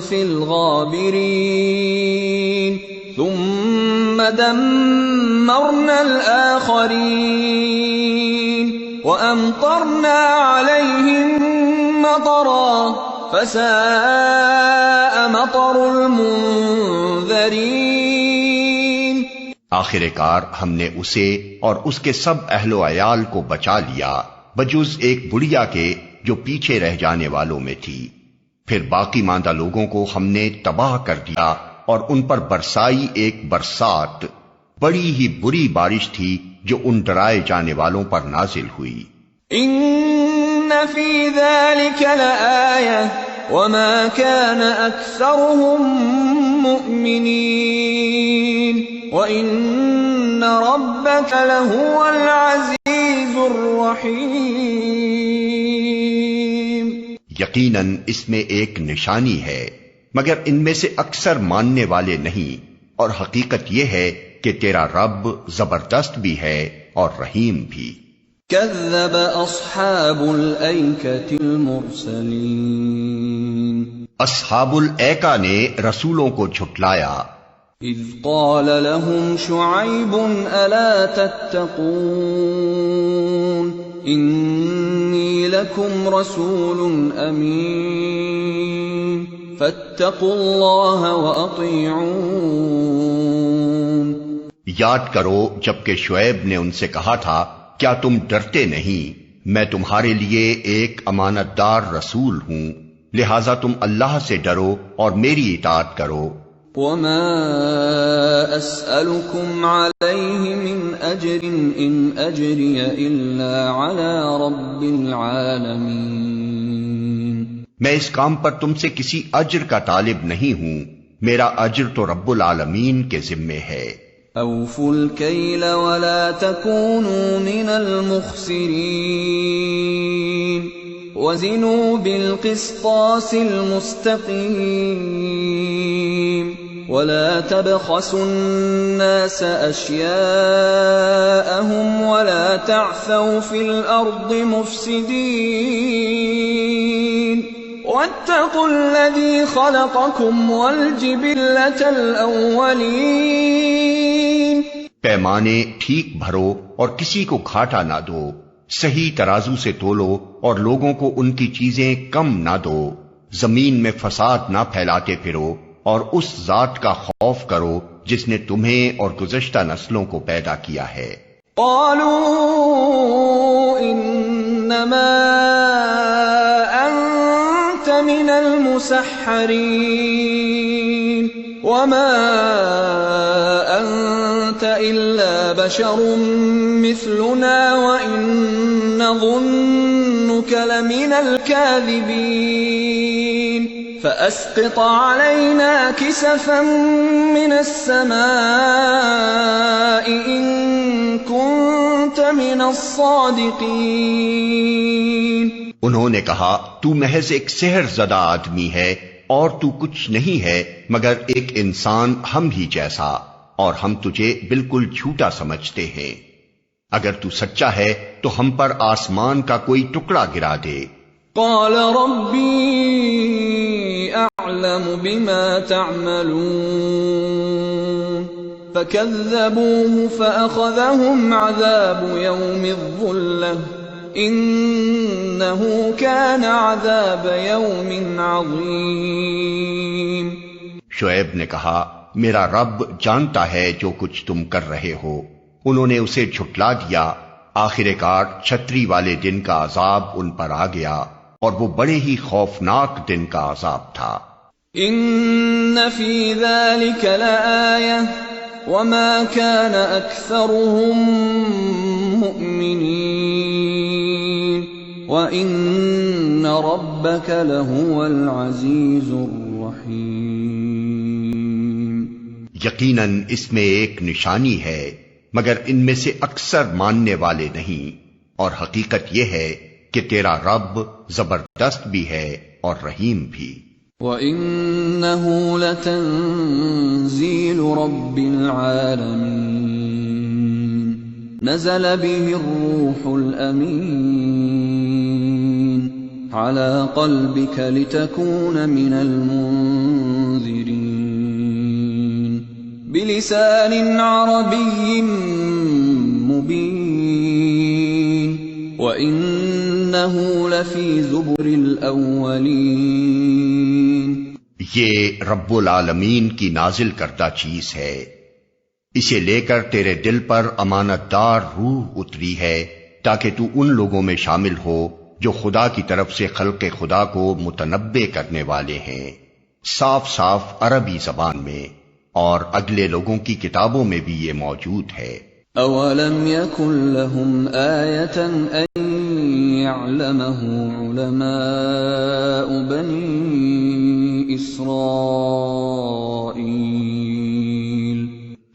فی الغابرین ثم دمرنا الآخرین وأمطرنا علیہم مطرا فساء مطر المنذرین۔ آخر کار ہم نے اسے اور اس کے سب اہل و عیال کو بچا لیا بجز ایک بڑھیا کے جو پیچھے رہ جانے والوں میں تھی، پھر باقی ماندہ لوگوں کو ہم نے تباہ کر دیا اور ان پر برسائی ایک برسات، بڑی ہی بری بارش تھی جو ان ڈرائے جانے والوں پر نازل ہوئی۔ ان فی ذلک لآیہ وما كان اکثرهم مؤمنین وان ربک لہو العزیز الرحیم۔ یقیناً اس میں ایک نشانی ہے مگر ان میں سے اکثر ماننے والے نہیں، اور حقیقت یہ ہے کہ تیرا رب زبردست بھی ہے اور رحیم بھی۔ کذب اصحاب الایکۃ المرسلین، اصحاب الایکہ نے رسولوں کو جھٹلایا۔ اذ قال لهم شعیب الا تتقون انی لکم رسول امین فاتقوا اللہ واطیعون۔ یاد کرو جبکہ شعیب نے ان سے کہا تھا کیا تم ڈرتے نہیں، میں تمہارے لیے ایک امانت دار رسول ہوں، لہذا تم اللہ سے ڈرو اور میری اطاعت کرو۔ وما اسألكم علیہ من اجر ان اجری الا علی رب العالمین، میں اس کام پر تم سے کسی اجر کا طالب نہیں ہوں، میرا اجر تو رب العالمین کے ذمے ہے۔ اوفوا الکیل ولا تکونوا من المخسرین وزنوا بالقسطاس المستقیم ولا تبخسوا الناس اشیاءهم ولا تعثوا في الارض مفسدین واتقوا الذی خلقکم والجبلة الاولین۔ پیمانے ٹھیک بھرو اور کسی کو گھاٹا نہ دو، صحیح ترازو سے تولو اور لوگوں کو ان کی چیزیں کم نہ دو، زمین میں فساد نہ پھیلاتے پھرو، اور اس ذات کا خوف کرو جس نے تمہیں اور گزشتہ نسلوں کو پیدا کیا ہے۔ قالوا انما انت من المسحرین وما انت الا بشر مثلنا وان نظنك لمن الكاذبین فأسقط علينا كسفا من السماء إن كنت من الصادقين۔ انہوں نے کہا تو محض ایک سحر زدہ آدمی ہے اور تو کچھ نہیں ہے مگر ایک انسان ہم ہی جیسا، اور ہم تجھے بالکل جھوٹا سمجھتے ہیں، اگر تو سچا ہے تو ہم پر آسمان کا کوئی ٹکڑا گرا دے۔ قال ربی اعلم بما تعملون فكذبوه فأخذهم عذاب يوم الظلة إنه كان عذاب يوم عظيم۔ شعیب نے کہا میرا رب جانتا ہے جو کچھ تم کر رہے ہو۔ انہوں نے اسے جھٹلا دیا، آخر کار چھتری والے دن کا عذاب ان پر آ گیا، اور وہ بڑے ہی خوفناک دن کا عذاب تھا۔ ان فی ذلک لآیہ وما كان اکثرهم مؤمنین وان ربک لہو العزیز الرحیم۔ یقیناً اس میں ایک نشانی ہے مگر ان میں سے اکثر ماننے والے نہیں، اور حقیقت یہ ہے کہ تیرا رب زبردست بھی ہے اور رحیم بھی۔ وَإِنَّهُ لَتَنزِيلُ رَبِّ الْعَالَمِينَ نَزَلَ بِهِ الرُّوحُ الْأَمِينُ عَلَى قَلْبِكَ لِتَكُونَ مِنَ الْمُنذِرِينَ بِلِسَانٍ عَرَبِيٍّ مُبِينٍ وَإِنَّهُ لَفِي زُبُرِ الْأَوَّلِينَ۔ یہ رب العالمین کی نازل کردہ چیز ہے، اسے لے کر تیرے دل پر امانت دار روح اتری ہے تاکہ تو ان لوگوں میں شامل ہو جو خدا کی طرف سے خلق خدا کو متنبع کرنے والے ہیں، صاف صاف عربی زبان میں، اور اگلے لوگوں کی کتابوں میں بھی یہ موجود ہے۔ اولم یکن لهم آیۃ ان لِيَعْلَمَهُ عُلَمَاءُ بَنِي إِسْرَائِيلَ۔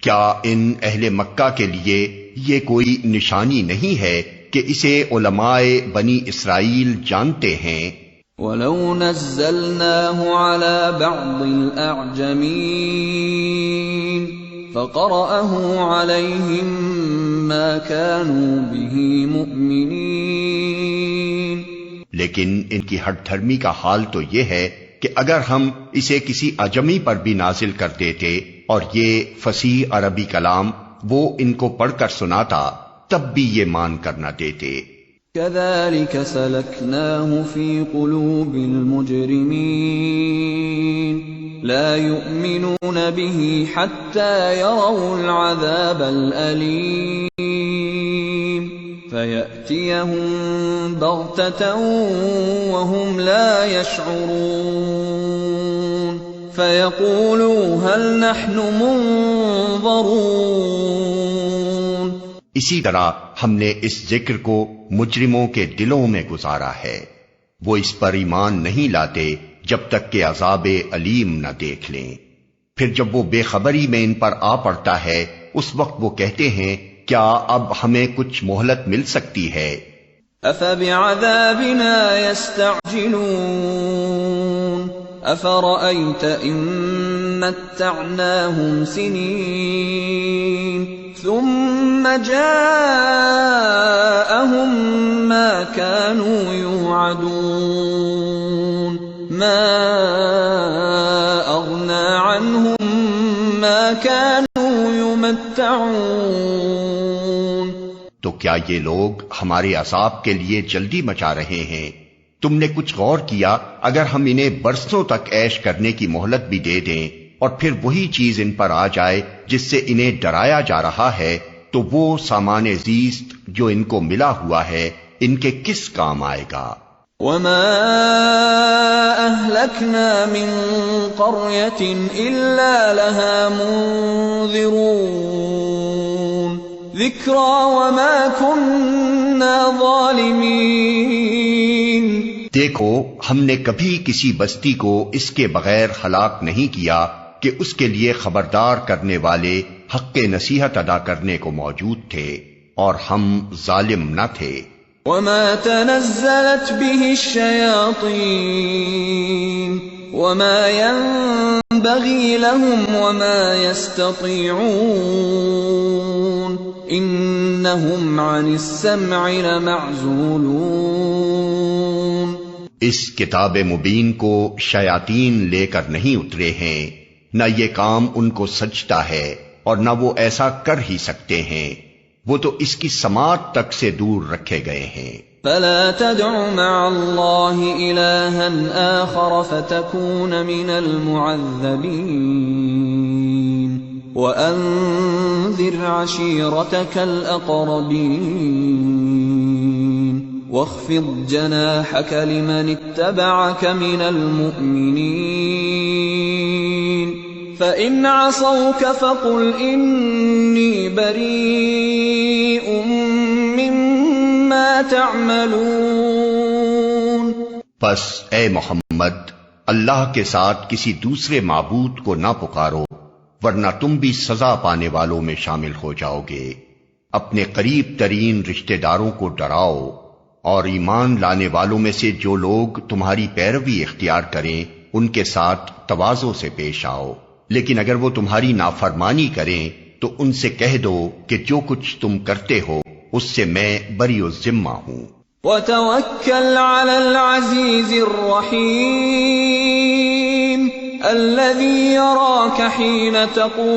کیا ان اہل مکہ کے لیے یہ کوئی نشانی نہیں ہے کہ اسے علماء بنی اسرائیل جانتے ہیں؟ وَلَوْ نَزَّلْنَاهُ عَلَى بَعْضِ الْأَعْجَمِينَ فَقَرَأَهُ عَلَيْهِمْ مَا كَانُوا بِهِ مُؤْمِنِينَ۔ لیکن ان کی ہٹ دھرمی کا حال تو یہ ہے کہ اگر ہم اسے کسی اجمی پر بھی نازل کر دیتے اور یہ فصیح عربی کلام وہ ان کو پڑھ کر سناتا تب بھی یہ مان کر نہ دیتے۔ كَذَلِكَ سَلَكْنَاهُ فِي قُلُوبِ الْمُجْرِمِينَ لَا يُؤْمِنُونَ بِهِ حَتَّى يَرَوْا الْعَذَابَ الْأَلِيمَ فَيَأْتِيَهُم بَغْتَةً وَهُمْ لَا يَشْعُرُونَ فَيَقُولُوا هَلْ نَحْنُ مُنظَرُونَ۔ اسی طرح ہم نے اس ذکر کو مجرموں کے دلوں میں گزارا ہے، وہ اس پر ایمان نہیں لاتے جب تک کہ عذاب علیم نہ دیکھ لیں۔ پھر جب وہ بے خبری میں ان پر آ پڑتا ہے اس وقت وہ کہتے ہیں کیا اب ہمیں کچھ مہلت مل سکتی ہے؟ أَفَبِعَذَابِنَا يَسْتَعْجِلُونَ أَفَرَأَيْتَ إِن مَّتَّعْنَاهُمْ سِنِينَ ثُمَّ جَاءَهُم مَّا كَانُوا يُوعَدُونَ مَا أَغْنَىٰ عَنْهُم مَّا كَانُوا يُمَتَّعُونَ۔ تو کیا یہ لوگ ہمارے عذاب کے لیے جلدی مچا رہے ہیں؟ تم نے کچھ غور کیا اگر ہم انہیں برسوں تک عیش کرنے کی مہلت بھی دے دیں اور پھر وہی چیز ان پر آ جائے جس سے انہیں ڈرایا جا رہا ہے تو وہ سامان زیست جو ان کو ملا ہوا ہے ان کے کس کام آئے گا؟ وَمَا أَهْلَكْنَا مِن قَرْيَةٍ إِلَّا لَهَا مُنذِرُونَ ذِكْرَىٰ وَمَا كُنَّا ظَالِمِينَ۔ دیکھو ہم نے کبھی کسی بستی کو اس کے بغیر ہلاک نہیں کیا کہ اس کے لیے خبردار کرنے والے حق نصیحت ادا کرنے کو موجود تھے اور ہم ظالم نہ تھے۔ وَمَا تَنَزَّلَتْ بِهِ الشَّيَاطِينُ وَمَا يَنبَغِي لَهُمْ وَمَا يَسْتَطِيعُونَ إِنَّهُمْ عَنِ السَّمْعِ لَمَعْزُولُونَ۔ اس کتاب مبین کو شیاطین لے کر نہیں اترے ہیں، نہ یہ کام ان کو سجتا ہے اور نہ وہ ایسا کر ہی سکتے ہیں، وہ تو اس کی سماعت تک سے دور رکھے گئے ہیں۔ فَلَا تَدْعُ مَعَ اللَّهِ إِلَٰهًا آخَرَ فَتَكُونَ مِنَ الْمُعَذَّبِينَ وَأَنذِرْ عَشِيرَتَكَ الْأَقْرَبِينَ وَاخْفِضْ جَنَاحَكَ لِمَنِ اتَّبَعَكَ مِنَ الْمُؤْمِنِينَ فَإِنْ عَصَوْكَ فَقُلْ إِنِّي بَرِيءٌ مِّمَّا تَعْمَلُونَ۔ پس اے محمد اللہ کے ساتھ کسی دوسرے معبود کو نہ پکارو ورنہ تم بھی سزا پانے والوں میں شامل ہو جاؤ گے۔ اپنے قریب ترین رشتہ داروں کو ڈراؤ اور ایمان لانے والوں میں سے جو لوگ تمہاری پیروی اختیار کریں ان کے ساتھ تواضع سے پیش آؤ، لیکن اگر وہ تمہاری نافرمانی کریں تو ان سے کہہ دو کہ جو کچھ تم کرتے ہو اس سے میں بری الذمہ ہوں۔ وَتَوَكَّلْ عَلَى الْعَزِيزِ الرَّحِيمِ الَّذِي يَرَاكَ حِينَ تَقُومُ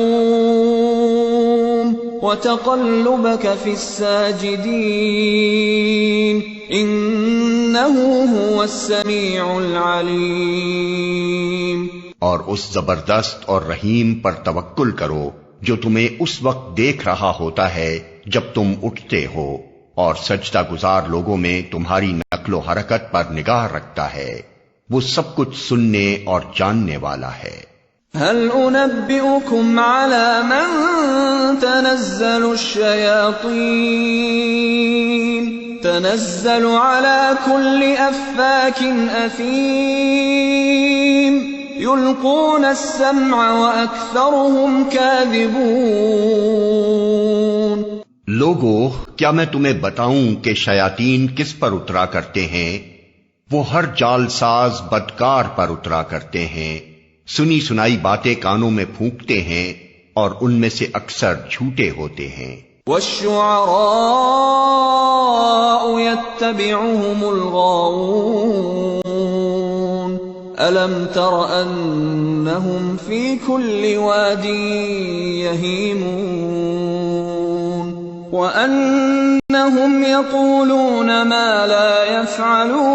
وَتَقَلُّبَكَ فِي السَّاجِدِينَ إِنَّهُ هُوَ السَّمِيعُ الْعَلِيمُ۔ اور اس زبردست اور رحیم پر توکل کرو جو تمہیں اس وقت دیکھ رہا ہوتا ہے جب تم اٹھتے ہو اور سجدہ گزار لوگوں میں تمہاری نقل و حرکت پر نگاہ رکھتا ہے، وہ سب کچھ سننے اور جاننے والا ہے۔ هل أنبئكم على من تنزل الشياطين تنزل على كل أفاك أثيم يلقون السمع وأكثرهم كاذبون۔ لوگو، کیا میں تمہیں بتاؤں کہ شیاطین کس پر اترا کرتے ہیں؟ وہ ہر جال ساز بدکار پر اترا کرتے ہیں، سنی سنائی باتیں کانوں میں پھونکتے ہیں اور ان میں سے اکثر جھوٹے ہوتے ہیں۔ وَالشُّعَرَاءُ يَتَّبِعُهُمُ الْغَاوُونَ أَلَمْ تَرَ أَنَّهُمْ فِي كُلِّ وَادٍ يَهِيمُونَ وَأَنَّهُمْ يَقُولُونَ مَا لَا يَفْعَلُونَ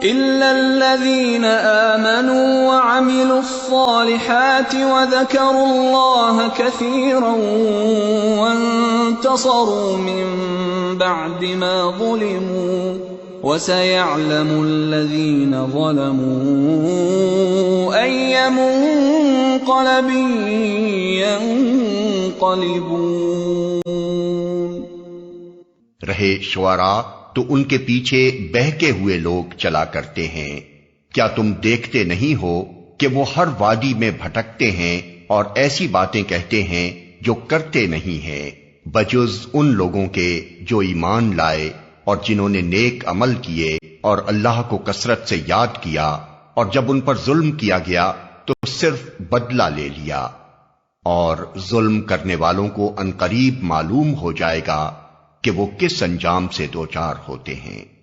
إِلَّا الَّذِينَ آمَنُوا وَعَمِلُوا الصَّالِحَاتِ وَذَكَرُوا اللَّهَ كَثِيرًا وَانتَصَرُوا مِن بَعْدِ مَا ظُلِمُوا وَسَيَعْلَمُ الَّذِينَ ظَلَمُوا أَيَّ مُنقَلَبٍ يَنقَلِبُونَ۔ رہے شعراء تو ان کے پیچھے بہکے ہوئے لوگ چلا کرتے ہیں، کیا تم دیکھتے نہیں ہو کہ وہ ہر وادی میں بھٹکتے ہیں اور ایسی باتیں کہتے ہیں جو کرتے نہیں ہیں، بجز ان لوگوں کے جو ایمان لائے اور جنہوں نے نیک عمل کیے اور اللہ کو کثرت سے یاد کیا، اور جب ان پر ظلم کیا گیا تو صرف بدلہ لے لیا، اور ظلم کرنے والوں کو عنقریب معلوم ہو جائے گا کہ وہ کس انجام سے دوچار ہوتے ہیں۔